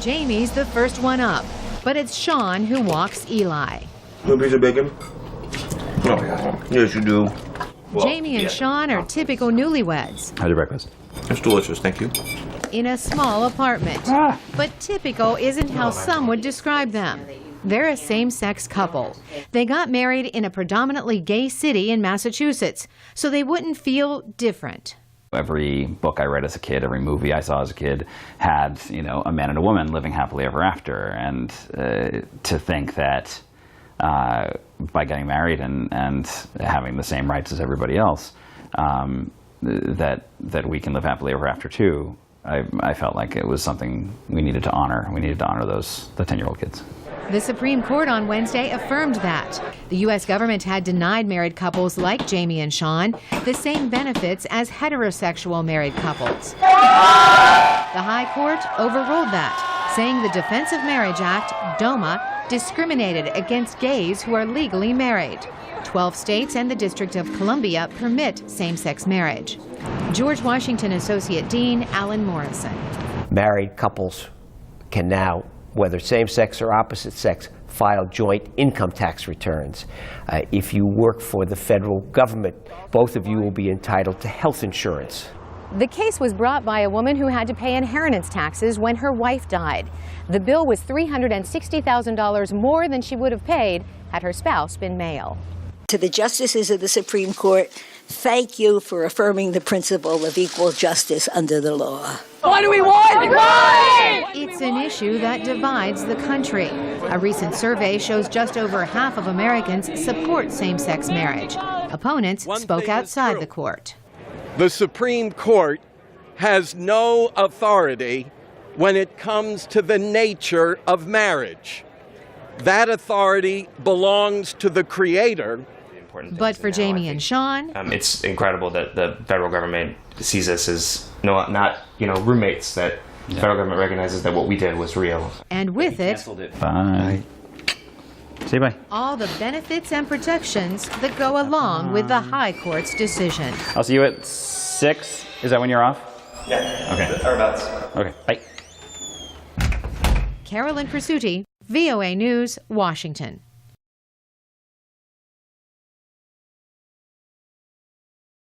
Jamie's the first one up, but it's Sean who walks Eli. A piece of bacon? Oh, yeah. Yes, you do. Well, Jamie and Sean are typical newlyweds. How's your breakfast? It's delicious, thank you. In a small apartment. But typical isn't how some would describe them. They're a same-sex couple. They got married in a predominantly gay city in Massachusetts, so they wouldn't feel different. Every book I read as a kid, every movie I saw as a kid had, a man and a woman living happily ever after. And to think that by getting married and having the same rights as everybody else, that we can live happily ever after too, I felt like it was something we needed to honor. We needed to honor the 10-year-old kids. The Supreme Court on Wednesday affirmed that. The U.S. government had denied married couples like Jamie and Sean the same benefits as heterosexual married couples. The High Court overruled that, saying the Defense of Marriage Act, DOMA, discriminated against gays who are legally married. 12 states and the District of Columbia permit same-sex marriage. George Washington Associate Dean Alan Morrison. Married couples can now, whether same-sex or opposite-sex, file joint income tax returns. If you work for the federal government, both of you will be entitled to health insurance. The case was brought by a woman who had to pay inheritance taxes when her wife died. The bill was $360,000 more than she would have paid had her spouse been male. To the justices of the Supreme Court, thank you for affirming the principle of equal justice under the law. What do we want? Right! It's an issue that divides the country. A recent survey shows just over half of Americans support same-sex marriage. Opponents spoke outside the court. The Supreme Court has no authority when it comes to the nature of marriage. That authority belongs to the Creator. But for Jamie and Sean, it's incredible that the federal government sees us as not roommates, that the federal government recognizes that what we did was real. And with it, Bye. Say bye. all the benefits and protections that go along with the High Court's decision. I'll see you at 6. Is that when you're off? Yeah. Okay. Or about. Okay. Bye. Carolyn Presutti, VOA News, Washington.